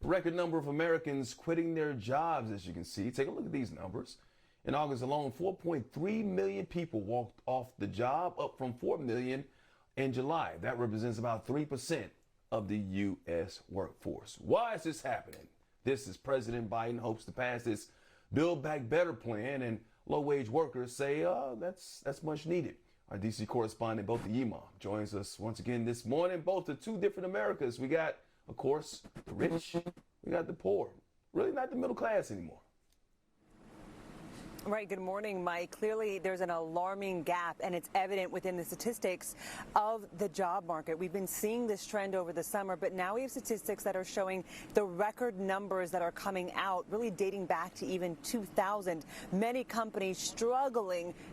Record number of Americans quitting their jobs, as you can see. Take a look at these numbers. In August alone, 4.3 million people walked off the job, up from 4 million in July. That represents about 3% of the U.S. workforce. Why is this happening? This is President Biden hopes to pass this Build Back Better plan, and low-wage workers say that's much needed. Our D.C. correspondent Bofta Yimam joins us once again this morning. Both the two different Americas. We got, of course, the rich, we got the poor. Really not the middle class anymore. Right. Good morning, Mike. Clearly, there's an alarming gap, and it's evident within the statistics of the job market. We've been seeing this trend over the summer, but now we have statistics that are showing the record numbers that are coming out, really dating back to even 2000. Many companies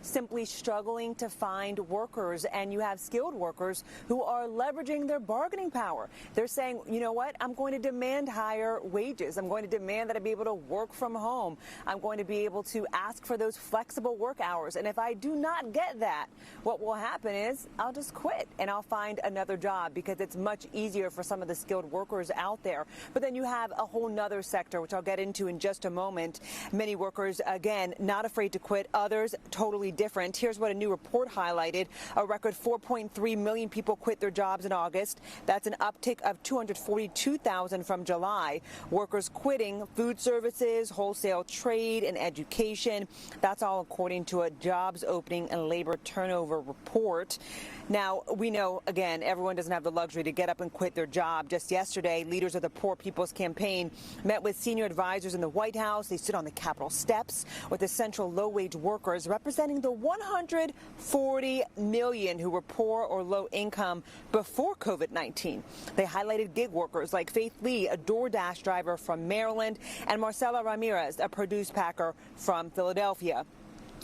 simply struggling to find workers, and you have skilled workers who are leveraging their bargaining power. They're saying, you know what, I'm going to demand higher wages. I'm going to demand that I be able to work from home. I'm going to be able to ask for those flexible work hours. And if I do not get that, what will happen is I'll just quit and I'll find another job, because it's much easier for some of the skilled workers out there. But then you have a whole nother sector, which I'll get into in just a moment. Many workers, again, not afraid to quit. Others totally different. Here's what a new report highlighted. A record 4.3 million people quit their jobs in August. That's an uptick of 242,000 from July. Workers quitting food services, wholesale trade, and education. That's all according to a jobs opening and labor turnover report. Now, we know, again, everyone doesn't have the luxury to get up and quit their job. Just yesterday, leaders of the Poor People's Campaign met with senior advisors in the White House. They stood on the Capitol steps with essential low-wage workers representing the 140 million who were poor or low income before COVID-19. They highlighted gig workers like Faith Lee, a DoorDash driver from Maryland, and Marcela Ramirez, a produce packer from Philadelphia.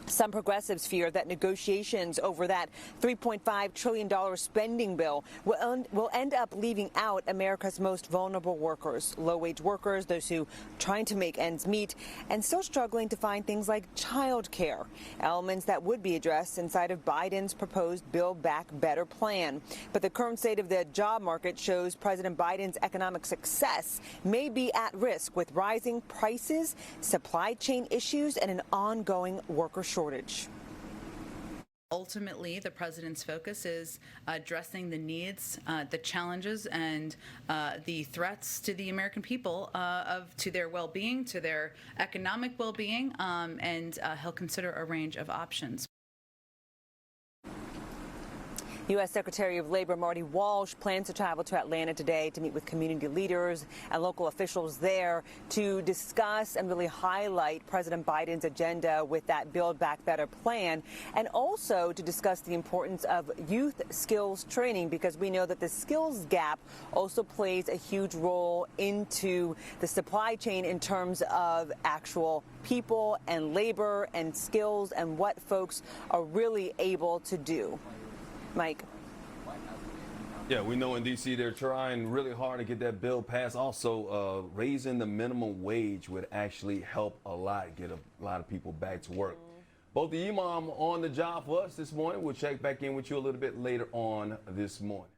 Some progressives fear that negotiations over that $3.5 trillion spending bill will end up leaving out America's most vulnerable workers, low-wage workers, those who are trying to make ends meet and still struggling to find things like child care, elements that would be addressed inside of Biden's proposed Build Back Better plan. But the current state of the job market shows President Biden's economic success may be at risk with rising prices, supply chain issues, and an ongoing worker shortage. Ultimately, the president's focus is addressing the needs, the challenges, and the threats to the American people to their well-being, to their economic well-being, and he'll consider a range of options. U.S. Secretary of Labor Marty Walsh plans to travel to Atlanta today to meet with community leaders and local officials there to discuss and really highlight President Biden's agenda with that Build Back Better plan, and also to discuss the importance of youth skills training, because we know that the skills gap also plays a huge role into the supply chain in terms of actual people and labor and skills and what folks are really able to do. Mike. Yeah, we know in D.C. they're trying really hard to get that bill passed. Also, raising the minimum wage would actually help a lot, get a lot of people back to work. Both the Imam on the job for us this morning. We'll check back in with you a little bit later on this morning.